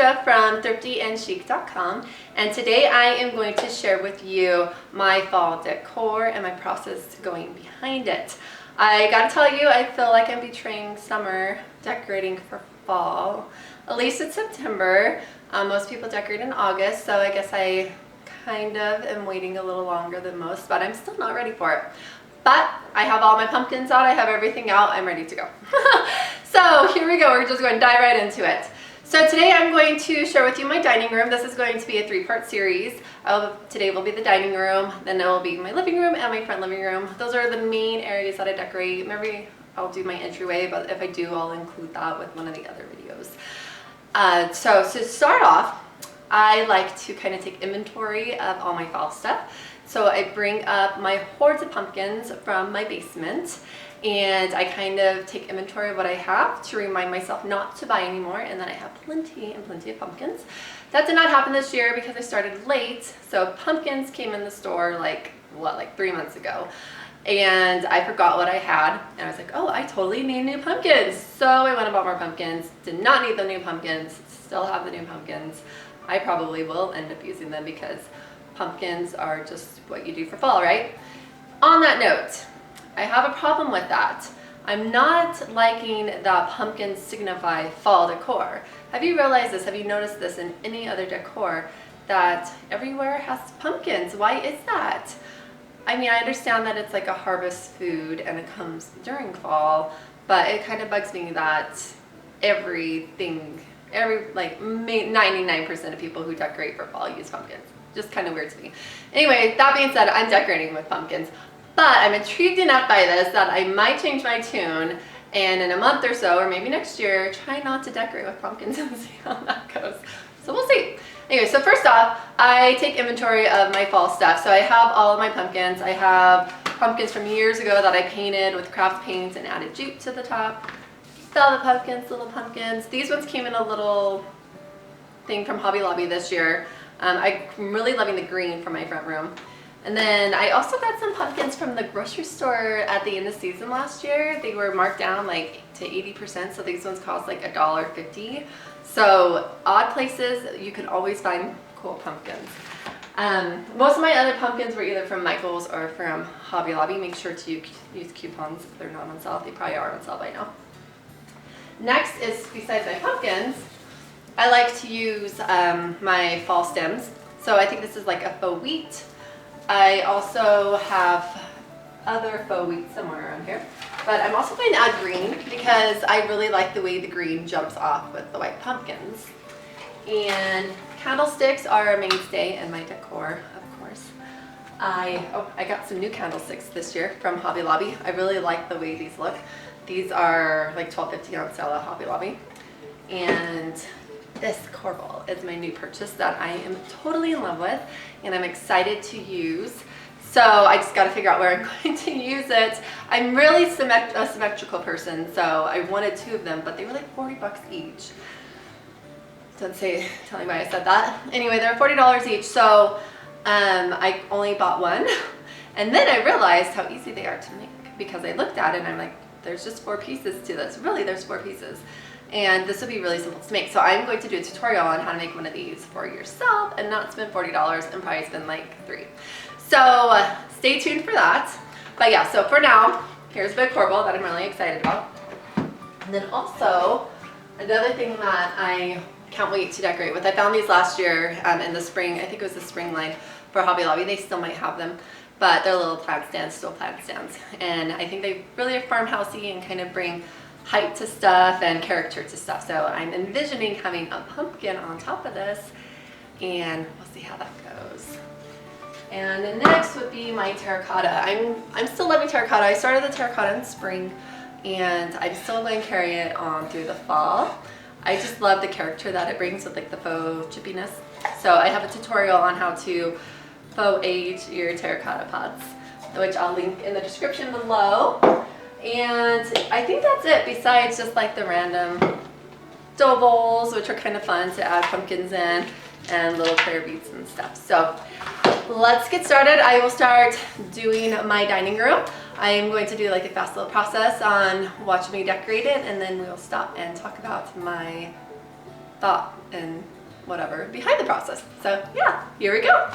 Trisha from thriftyandchic.com, and today I am going to share with you my fall decor and my process going behind it. I gotta tell you, I feel like I'm betraying summer decorating for fall. At least it's September. Most people decorate in August, so I guess I kind of am waiting a little longer than most, but I'm still not ready for it. But I have all my pumpkins out, I have everything out, I'm ready to go. So here we go, we're just going to dive right into it. So today I'm going to share with you my dining room. This is going to be a 3-part series. Today will be the dining room, then it will be my living room and my front living room. Those are the main areas that I decorate. Maybe I'll do my entryway, but if I do, I'll include that with one of the other videos. So to start off, I like to kind of take inventory of all my fall stuff. So I bring up my hordes of pumpkins from my basement and I kind of take inventory of what I have to remind myself not to buy anymore, and then I have plenty and plenty of pumpkins. That did not happen this year because I started late. So pumpkins came in the store like 3 months ago. And I forgot what I had and I was like, oh, I totally need new pumpkins. So I went and bought more pumpkins. Did not need the new pumpkins, still have the new pumpkins. I probably will end up using them because pumpkins are just what you do for fall, right? On that note, I have a problem with that. I'm not liking that pumpkins signify fall decor. Have you realized this? Have you noticed this in any other decor that everywhere has pumpkins? Why is that? I mean, I understand that it's like a harvest food and it comes during fall, but it kind of bugs me that like 99% of people who decorate for fall use pumpkins. Just kind of weird to me. Anyway, that being said, I'm decorating with pumpkins, but I'm intrigued enough by this that I might change my tune and in a month or so, or maybe next year, try not to decorate with pumpkins and see how that goes. So we'll see. Anyway, so first off, I take inventory of my fall stuff. So I have all of my pumpkins. I have pumpkins from years ago that I painted with craft paints and added jute to the top. Velvet pumpkins, little pumpkins. These ones came in a little thing from Hobby Lobby this year. I'm really loving the green for my front room. And then I also got some pumpkins from the grocery store at the end of season last year. They were marked down like to 80%, so these ones cost like $1.50. So odd places, you can always find cool pumpkins. Most of my other pumpkins were either from Michael's or from Hobby Lobby. Make sure to use coupons if they're not on sale. They probably are on sale by now. Next is, besides my pumpkins, I like to use my fall stems. So I think this is like a faux wheat. I also have other faux wheat somewhere around here. But I'm also going to add green because I really like the way the green jumps off with the white pumpkins. And candlesticks are a mainstay in my decor, of course. I got some new candlesticks this year from Hobby Lobby. I really like the way these look. These are like $12.50 on sale at Hobby Lobby. And this corbel is my new purchase that I am totally in love with and I'm excited to use. So I just got to figure out where I'm going to use it. I'm really a symmetrical person, so I wanted 2 of them, but they were like 40 bucks each. Don't tell me why I said that. Anyway, they're $40 each, so I only bought one. And then I realized how easy they are to make because I looked at it and I'm like, there's just 4 pieces to this. Really, there's 4 pieces. And this would be really simple to make. So I'm going to do a tutorial on how to make one of these for yourself and not spend $40 and probably spend like 3. So stay tuned for that. But yeah, so for now, here's my corbel that I'm really excited about. And then also, another thing that I can't wait to decorate with. I found these last year in the spring. I think it was the spring line for Hobby Lobby. They still might have them, but they're little plant stands, still plant stands. And I think they really are farmhousey and kind of bring height to stuff and character to stuff. So I'm envisioning having a pumpkin on top of this and we'll see how that goes. And the next would be my terracotta. I'm still loving terracotta. I started the terracotta in spring and I'm still going to carry it on through the fall. I just love the character that it brings with like the faux chippiness. So I have a tutorial on how to faux age your terracotta pots, which I'll link in the description below. And I think that's it, besides just like the random dough bowls, which are kind of fun to add pumpkins in, and little prayer beads and stuff. So let's get started. I will start doing my dining room. I am going to do like a fast little process on watching me decorate it, and then we will stop and talk about my thought and whatever behind the process. So yeah, here we go.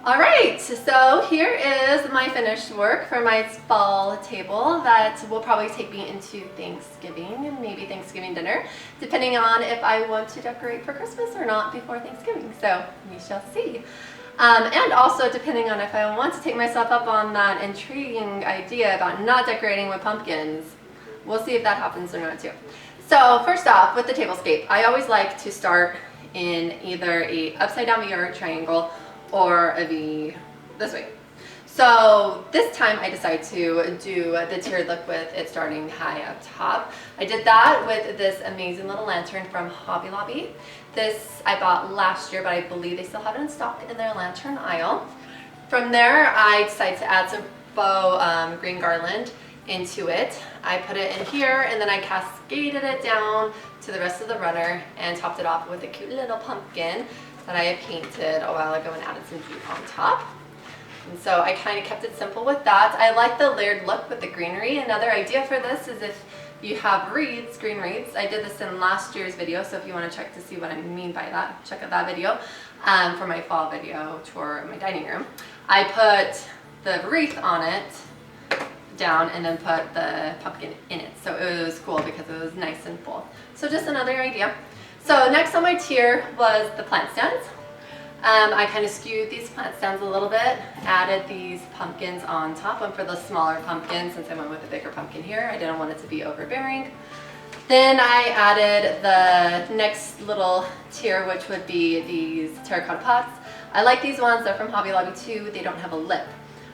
All right, so here is my finished work for my fall table that will probably take me into Thanksgiving and maybe Thanksgiving dinner, depending on if I want to decorate for Christmas or not before Thanksgiving. So we shall see. And also depending on if I want to take myself up on that intriguing idea about not decorating with pumpkins. We'll see if that happens or not too. So first off, with the tablescape, I always like to start in either a upside down V or a triangle, or a V this way. So this time I decided to do the tiered look with it starting high up top. I did that with this amazing little lantern from Hobby Lobby. This I bought last year, but I believe they still have it in stock in their lantern aisle. From there, I decided to add some faux green garland into it. I put it in here and then I cascaded it down to the rest of the runner and topped it off with a cute little pumpkin that I had painted a while ago and added some heat on top. And so I kind of kept it simple with that. I like the layered look with the greenery. Another idea for this is if you have wreaths, green wreaths. I did this in last year's video, so if you want to check to see what I mean by that, check out that video for my fall video tour of my dining room. I put the wreath on it down and then put the pumpkin in it. So it was cool because it was nice and full. So just another idea. So next on my tier was the plant stands. I kind of skewed these plant stands a little bit, added these pumpkins on top. One for the smaller pumpkin since I went with a bigger pumpkin here. I didn't want it to be overbearing. Then I added the next little tier, which would be these terracotta pots. I like these ones. They're from Hobby Lobby too. They don't have a lip.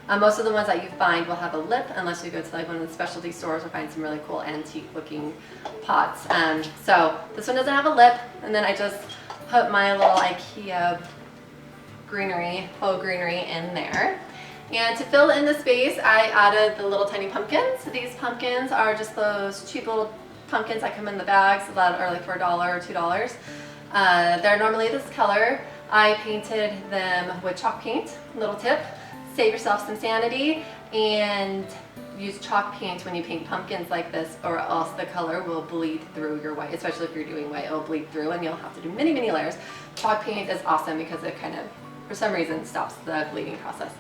Most of the ones that you find will have a lip unless you go to like one of the specialty stores or find some really cool antique looking pots. So this one doesn't have a lip, and then I just put my little IKEA greenery, faux greenery in there. And to fill in the space, I added the little tiny pumpkins. These pumpkins are just those cheap little pumpkins that come in the bags that are like for $1 or $2. They're normally this color. I painted them with chalk paint, little tip. Save yourself some sanity and use chalk paint when you paint pumpkins like this, or else the color will bleed through your white, especially if you're doing white, it'll bleed through and you'll have to do many, many layers. Chalk paint is awesome because it kind of, for some reason, stops the bleeding process.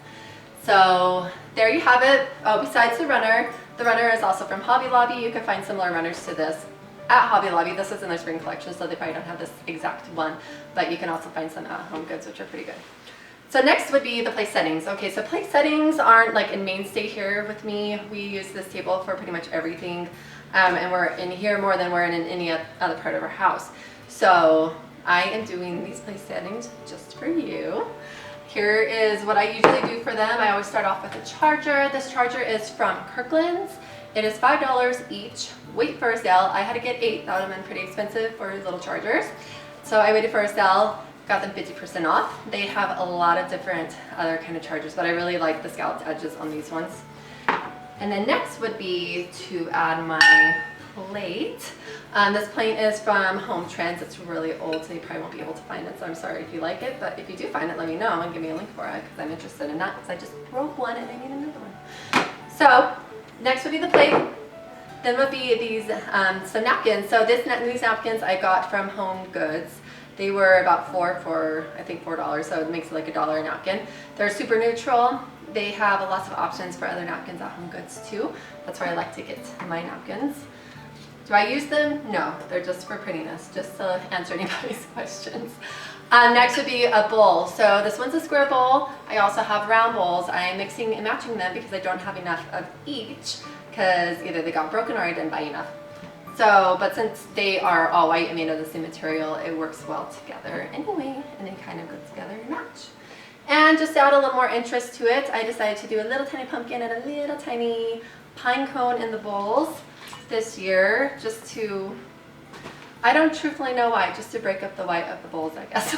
So there you have it. Oh, besides the runner is also from Hobby Lobby. You can find similar runners to this at Hobby Lobby. This is in their spring collection, so they probably don't have this exact one, but you can also find some at Home Goods, which are pretty good. So next would be the place settings. Okay, so place settings aren't like a mainstay here with me. We use this table for pretty much everything, and we're in here more than we're in any other part of our house. So I am doing these place settings just for you. Here is what I usually do for them. I always start off with a charger. This charger is from Kirkland's. It is $5 each. Wait for a sale. I had to get 8. That would have been pretty expensive for little chargers. So I waited for a sale. Got them 50% off. They have a lot of different other kind of chargers, but I really like the scalloped edges on these ones. And then next would be to add my plate. This plate is from Home Trends. It's really old, so you probably won't be able to find it, so I'm sorry if you like it, but if you do find it, let me know and give me a link for it, because I'm interested in that, because I just broke one and I need another one. So next would be the plate. Then would be these some napkins. So these napkins I got from Home Goods. They were about I think $4, so it makes it like $1 a napkin. They're super neutral. They have lots of options for other napkins at Home Goods too. That's where I like to get my napkins. Do I use them? No, they're just for prettiness, just to answer anybody's questions. Next would be a bowl. So this one's a square bowl. I also have round bowls. I'm mixing and matching them because I don't have enough of each, because either they got broken or I didn't buy enough. So, but since they are all white and made of the same material, it works well together anyway, and they kind of go together and match. And just to add a little more interest to it, I decided to do a little tiny pumpkin and a little tiny pine cone in the bowls this year, just to, I don't truthfully know why, just to break up the white of the bowls, I guess.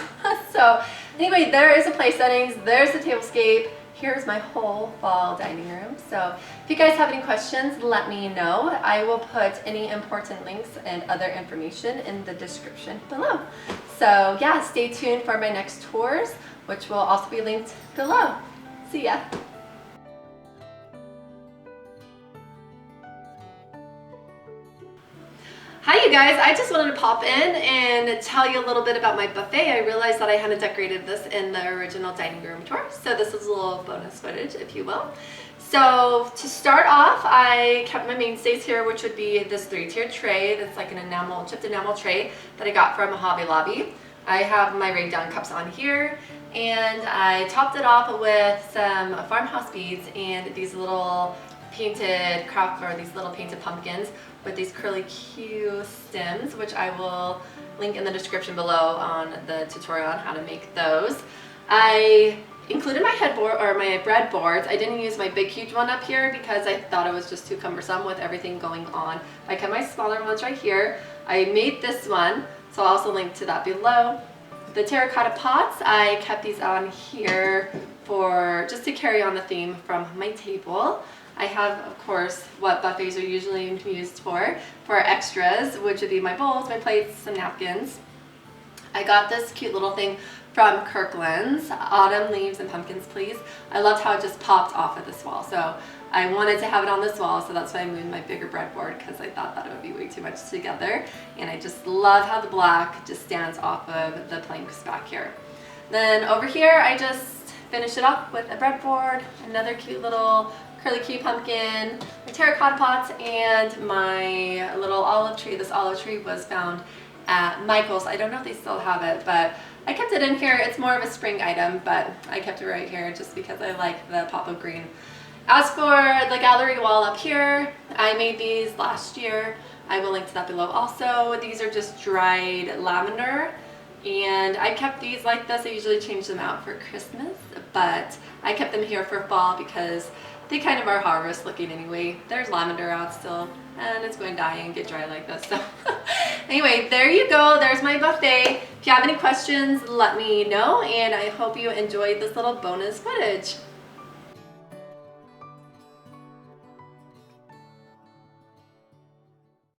So anyway, there is the place settings, there's the tablescape, here's my whole fall dining room. So if you guys have any questions, let me know. I will put any important links and other information in the description below. So yeah, stay tuned for my next tours, which will also be linked below. See ya. Hi you guys, I just wanted to pop in and tell you a little bit about my buffet. I realized that I hadn't decorated this in the original dining room tour, so this is a little bonus footage, if you will. So to start off, I kept my mainstays here, which would be this 3-tier tray that's like an enamel, chipped enamel tray that I got from Hobby Lobby. I have my rain down cups on here, and I topped it off with some Farmhouse beads and these little painted craft, or these little painted pumpkins with these curly Q stems, which I will link in the description below on the tutorial on how to make those. I included my headboard, or my breadboards. I didn't use my big huge one up here because I thought it was just too cumbersome with everything going on. I kept my smaller ones right here. I made this one, so I'll also link to that below. The terracotta pots, I kept these on here for just to carry on the theme from my table. I have, of course, what buffets are usually used for extras, which would be my bowls, my plates, some napkins. I got this cute little thing from Kirkland's, Autumn Leaves and Pumpkins Please. I loved how it just popped off of this wall, so I wanted to have it on this wall, so that's why I moved my bigger breadboard, because I thought that it would be way too much together. And I just love how the black just stands off of the planks back here. Then over here, I just finished it up with a breadboard, another cute little curly Q pumpkin, my terracotta pots, and my little olive tree. This olive tree was found at Michael's. I don't know if they still have it, but I kept it in here. It's more of a spring item, but I kept it right here just because I like the pop of green. As for the gallery wall up here, I made these last year. I will link to that below also. These are just dried lavender, and I kept these like this. I usually change them out for Christmas, but I kept them here for fall because they kind of are harvest looking anyway. There's lavender out still, and it's going to die and get dry like this. So anyway, there you go. There's my buffet. If you have any questions, let me know, and I hope you enjoyed this little bonus footage.